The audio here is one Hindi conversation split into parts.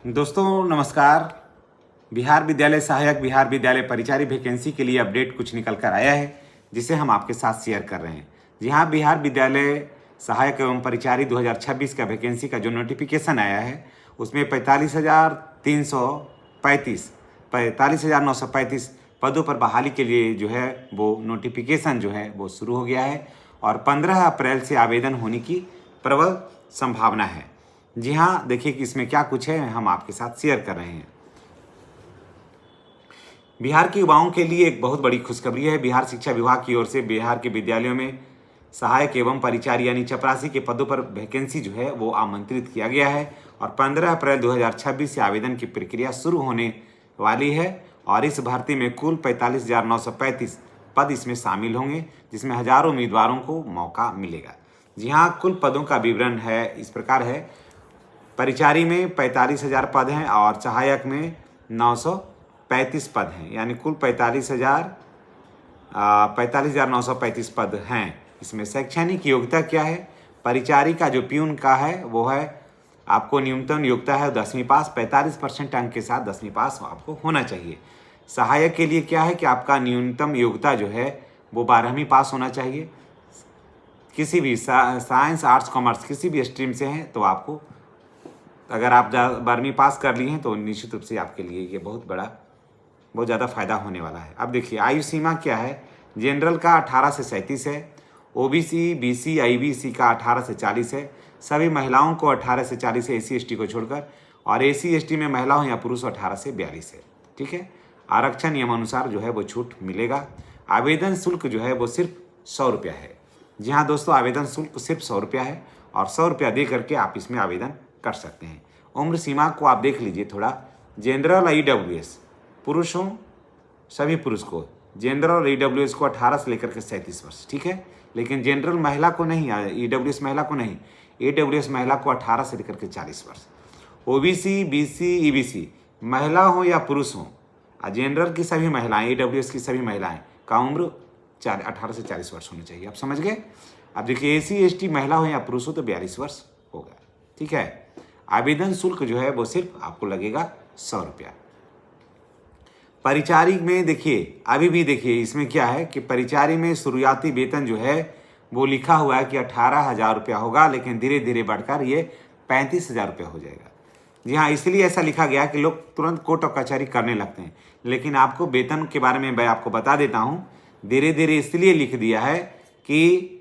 दोस्तों नमस्कार। बिहार विद्यालय सहायक, बिहार विद्यालय परिचारी वैकेंसी के लिए अपडेट कुछ निकल कर आया है, जिसे हम आपके साथ शेयर कर रहे हैं। जी हाँ, बिहार विद्यालय सहायक एवं परिचारी 2026 का वैकेंसी का जो नोटिफिकेशन आया है, उसमें 45,935 पदों पर बहाली के लिए जो है वो नोटिफिकेशन जो है वो शुरू हो गया है और 15 अप्रैल से आवेदन होने की प्रबल संभावना है। जी हाँ, देखिए कि इसमें क्या कुछ है, हम आपके साथ शेयर कर रहे हैं। बिहार के युवाओं के लिए एक बहुत बड़ी खुशखबरी है। बिहार शिक्षा विभाग की ओर से बिहार के विद्यालयों में सहायक एवं परिचारी यानी चपरासी के पदों पर वैकेंसी जो है वो आमंत्रित किया गया है और 15 अप्रैल 2026 से आवेदन की प्रक्रिया शुरू होने वाली है और इस भर्ती में कुल 45,935 पद इसमें शामिल होंगे, जिसमें हजारों उम्मीदवारों को मौका मिलेगा। जी हाँ, कुल पदों का विवरण है इस प्रकार है। परिचारी में 45,000 पद हैं और सहायक में 935 पद हैं, यानी कुल 45,935 पद हैं। इसमें शैक्षणिक योग्यता क्या है? परिचारी का जो प्यून का है वो है आपको न्यूनतम योग्यता है 10वीं पास, 45% अंक के साथ 10वीं पास आपको होना चाहिए। सहायक के लिए क्या है कि आपका न्यूनतम योग्यता जो है वो 12वीं पास होना चाहिए। किसी भी साइंस, आर्ट्स, कॉमर्स किसी भी स्ट्रीम से हैं तो आपको, अगर आप 12वीं पास कर लिए हैं तो निश्चित रूप से आपके लिए ये बहुत ज़्यादा फायदा होने वाला है। अब देखिए आयु सीमा क्या है। जनरल का 18 से 37 है, ओबीसी, बीसी, आईबीसी का 18 से 40 है, सभी महिलाओं को 18 से 40 है एसी एसटी को छोड़कर, और एसी एसटी में महिला हो या पुरुष 18 से 42 है। ठीक है, आरक्षण नियमानुसार जो है वो छूट मिलेगा। आवेदन शुल्क जो है वो सिर्फ 100 रुपया है। जी हाँ दोस्तों, आवेदन शुल्क सिर्फ 100 रुपया है और 100 रुपया दे करके आप इसमें आवेदन कर सकते हैं। उम्र सीमा को आप देख लीजिए थोड़ा। जनरल ईडब्ल्यूएस पुरुष हों, सभी पुरुष को, जनरल और ईडब्ल्यूएस को 18 से लेकर के 37 वर्ष। ठीक है, लेकिन जनरल महिला को नहीं, ईडब्ल्यूएस महिला को नहीं, ईडब्ल्यूएस महिला को 18 से लेकर के 40 वर्ष। ओबीसी, बीसी, ईबीसी महिला हो या पुरुष हो, जनरल की सभी महिलाएं, ईडब्ल्यूएस की सभी महिलाएं का उम्र 18 से 40 वर्ष होनी चाहिए। आप समझ गए। अब देखिए एसी एसटी महिला हो या पुरुष हो तो 42 वर्ष होगा। ठीक है, आवेदन शुल्क जो है वो सिर्फ आपको लगेगा 100 रुपया। परिचारी में देखिए, अभी भी देखिए इसमें क्या है कि परिचारी में शुरुआती वेतन जो है वो लिखा हुआ है कि 18,000 रुपया होगा, लेकिन धीरे धीरे बढ़कर ये 35,000 रुपया हो जाएगा। जी हाँ, इसलिए ऐसा लिखा गया कि लोग तुरंत कोर्ट और कचहरी करने लगते हैं, लेकिन आपको वेतन के बारे में मैं आपको बता देता हूँ। धीरे धीरे इसलिए लिख दिया है कि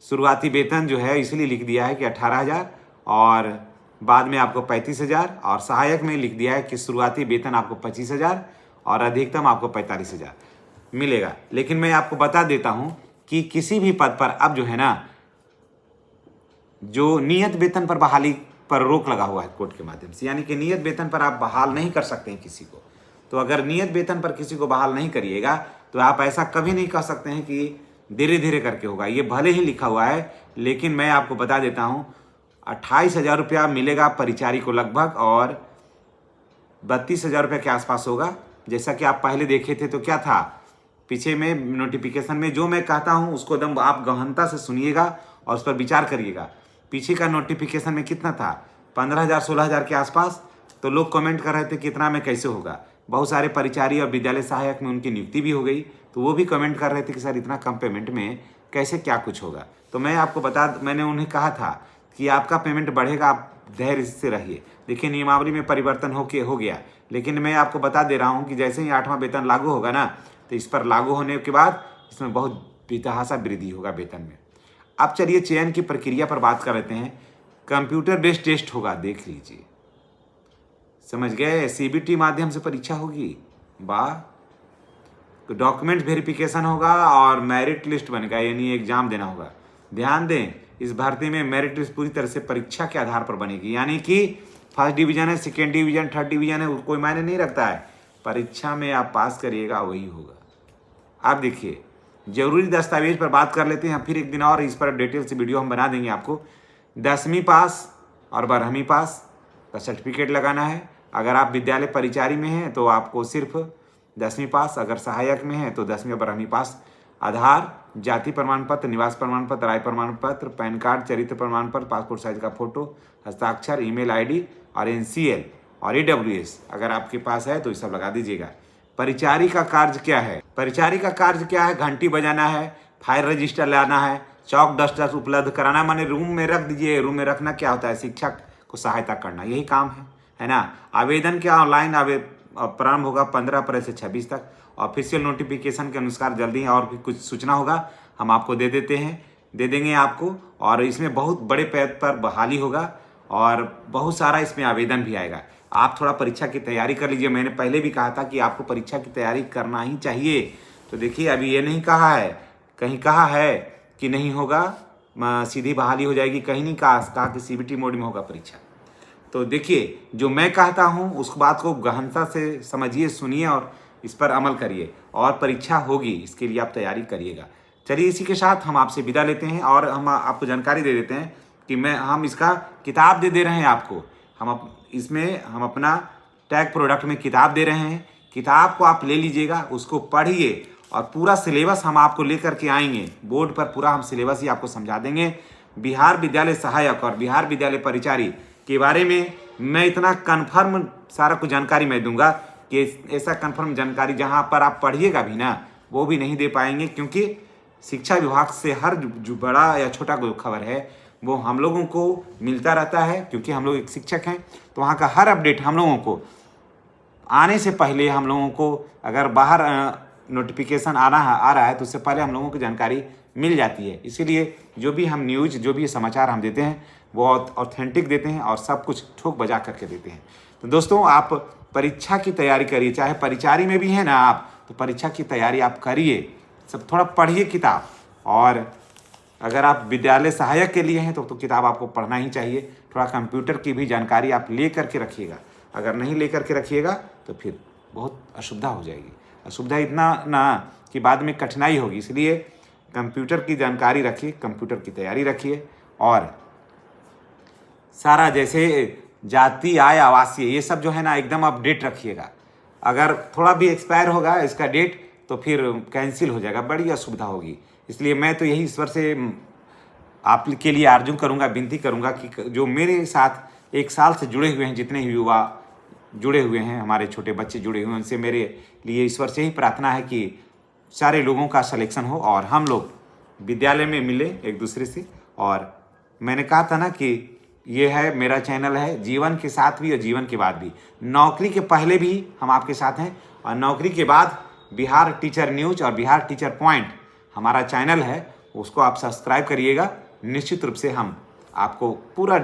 शुरुआती वेतन जो है इसलिए लिख दिया है कि 18,000 और बाद में आपको 35,000, और सहायक में लिख दिया है कि शुरुआती वेतन आपको 25,000 और अधिकतम आपको 45,000 मिलेगा। लेकिन मैं आपको बता देता हूं कि किसी भी पद पर अब जो है ना, जो नियत वेतन पर बहाली पर रोक लगा हुआ है कोर्ट के माध्यम से, यानी कि नियत वेतन पर आप बहाल नहीं कर सकते हैं किसी को। तो अगर नियत वेतन पर किसी को बहाल नहीं करिएगा तो आप ऐसा कभी नहीं कह सकते हैं कि धीरे धीरे करके होगा। ये भले ही लिखा हुआ है, लेकिन मैं आपको बता देता हूँ 28,000 रुपया मिलेगा परिचारी को लगभग, और 32,000 रुपये के आसपास होगा। जैसा कि आप पहले देखे थे तो क्या था पीछे में नोटिफिकेशन में, जो मैं कहता हूं उसको एकदम आप गहनता से सुनिएगा और उस पर विचार करिएगा। पीछे का नोटिफिकेशन में कितना था, 15,000 16,000 के आसपास। तो लोग कमेंट कर रहे थे कितना में कैसे होगा। बहुत सारे परिचारी और विद्यालय सहायक में उनकी नियुक्ति भी हो गई, तो वो भी कमेंट कर रहे थे कि सर इतना कम पेमेंट में कैसे क्या कुछ होगा। तो मैंने उन्हें कहा था कि आपका पेमेंट बढ़ेगा, आप धैर्य से रहिए। देखिए नियमावली में परिवर्तन हो गया, लेकिन मैं आपको बता दे रहा हूं कि जैसे ही 8वां वेतन लागू होगा ना, तो इस पर लागू होने के बाद इसमें बहुत बेतहासा वृद्धि होगा वेतन में। अब चलिए चयन की प्रक्रिया पर बात कर लेते हैं। कंप्यूटर बेस्ड टेस्ट होगा, देख लीजिए, समझ गए। सीबीटी माध्यम से परीक्षा होगी, वाह। डॉक्यूमेंट वेरिफिकेशन होगा और मेरिट लिस्ट बनेगा, यानी एग्जाम देना होगा। ध्यान दें, इस भर्ती में मेरिट लिस्ट पूरी तरह से परीक्षा के आधार पर बनेगी, यानी कि फर्स्ट डिवीजन है, सेकेंड डिवीजन, थर्ड डिवीजन है, कोई मायने नहीं रखता है। परीक्षा में आप पास करिएगा वही होगा। आप देखिए, जरूरी दस्तावेज पर बात कर लेते हैं, फिर एक दिन और इस पर डिटेल से वीडियो हम बना देंगे आपको। 10वीं पास और 12वीं पास का सर्टिफिकेट लगाना है। अगर आप विद्यालय परिचारी में हैं तो आपको सिर्फ 10वीं पास, अगर सहायक में है तो 10वीं और 12वीं पास। आधार, जाति प्रमाण पत्र, निवास प्रमाण पत्र, आय प्रमाण पत्र, पैन कार्ड, चरित्र प्रमाण पत्र, पासपोर्ट साइज का फोटो, हस्ताक्षर, ईमेल आईडी और NCL और AWS अगर आपके पास है तो ये सब लगा दीजिएगा। परिचारी का कार्य क्या है? परिचारी का कार्य क्या है? घंटी बजाना है, फायर रजिस्टर लाना है, चौक डस्टर उपलब्ध कराना, माने रूम में रख दीजिए। रूम में रखना क्या होता है? शिक्षक को सहायता करना, यही काम है ना। आवेदन क्या ऑनलाइन प्रारंभ होगा 15 अप्रैल से 26 तक। ऑफिशियल नोटिफिकेशन के अनुसार जल्दी और भी कुछ सूचना होगा हम आपको दे देंगे आपको। और इसमें बहुत बड़े पद पर बहाली होगा और बहुत सारा इसमें आवेदन भी आएगा। आप थोड़ा परीक्षा की तैयारी कर लीजिए। मैंने पहले भी कहा था कि आपको परीक्षा की तैयारी करना ही चाहिए। तो देखिए अभी ये नहीं कहा है, कहीं कहा है कि नहीं होगा, सीधी बहाली हो जाएगी, कहीं नहीं कहा कि CBT मोड में होगा परीक्षा। तो देखिए जो मैं कहता हूँ उस बात को गहनता से समझिए, सुनिए और इस पर अमल करिए और परीक्षा होगी, इसके लिए आप तैयारी करिएगा। चलिए इसी के साथ हम आपसे विदा लेते हैं और हम आपको जानकारी दे देते हैं कि हम इसका किताब दे रहे हैं आपको। हम अपना टैग प्रोडक्ट में किताब दे रहे हैं। किताब को आप ले लीजिएगा, उसको पढ़िए और पूरा सिलेबस हम आपको लेकर के आएंगे। बोर्ड पर पूरा हम सिलेबस ही आपको समझा देंगे। बिहार विद्यालय सहायक और बिहार विद्यालय परिचारी के बारे में मैं इतना कन्फर्म सारा कुछ जानकारी मैं दूंगा कि ऐसा कन्फर्म जानकारी जहां पर आप पढ़िएगा भी ना, वो भी नहीं दे पाएंगे, क्योंकि शिक्षा विभाग से हर जो बड़ा या छोटा कोई खबर है वो हम लोगों को मिलता रहता है, क्योंकि हम लोग एक शिक्षक हैं। तो वहाँ का हर अपडेट हम लोगों को आने से पहले, हम लोगों को अगर बाहर नोटिफिकेशन आ रहा है तो उससे पहले हम लोगों को जानकारी मिल जाती है। इसीलिए जो भी हम न्यूज़, जो भी समाचार हम देते हैं वो ऑथेंटिक देते हैं और सब कुछ ठोक बजा करके देते हैं। तो दोस्तों आप परीक्षा की तैयारी करिए, चाहे परिचारी में भी है ना आप, तो परीक्षा की तैयारी आप करिए, सब थोड़ा पढ़िए किताब। और अगर आप विद्यालय सहायक के लिए हैं तो किताब आपको पढ़ना ही चाहिए। थोड़ा कंप्यूटर की भी जानकारी आप ले करके रखिएगा। अगर नहीं ले करके रखिएगा तो फिर बहुत असुविधा हो जाएगी। असुविधा इतना ना कि बाद में कठिनाई होगी। इसलिए कंप्यूटर की जानकारी रखिए, कंप्यूटर की तैयारी रखिए और सारा जैसे जाति, आय, आवासीय, ये सब जो है ना एकदम अपडेट रखिएगा। अगर थोड़ा भी एक्सपायर होगा इसका डेट तो फिर कैंसिल हो जाएगा, बड़ी असुविधा होगी। इसलिए मैं तो यही ईश्वर से आपके लिए आर्जू करूंगा, विनती करूंगा कि जो मेरे साथ 1 साल से जुड़े हुए हैं, जितने युवा जुड़े हुए हैं, हमारे छोटे बच्चे जुड़े हुए हैं, उनसे मेरे लिए ईश्वर से ही प्रार्थना है कि सारे लोगों का सिलेक्शन हो और हम लोग विद्यालय में मिले एक दूसरे से। और मैंने कहा था ना कि ये है मेरा चैनल है जीवन के साथ भी और जीवन के बाद भी। नौकरी के पहले भी हम आपके साथ हैं और नौकरी के बाद बिहार टीचर न्यूज और बिहार टीचर पॉइंट हमारा चैनल है, उसको आप सब्सक्राइब करिएगा। निश्चित रूप से हम आपको पूरा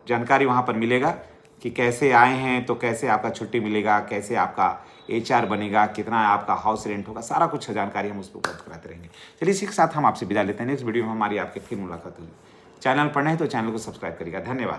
जानकारी वहाँ पर मिलेगा कि कैसे आए हैं तो कैसे आपका छुट्टी मिलेगा, कैसे आपका HR बनेगा, कितना आपका हाउस रेंट होगा, सारा कुछ जानकारी हम उस पर उपलब्ध कराते रहेंगे। चलिए इसी के साथ हम आपसे विदा लेते हैं। नेक्स्ट वीडियो में हमारी आपके फिर मुलाकात होगी। चैनल पर नहीं तो चैनल को सब्सक्राइब करिएगा। धन्यवाद।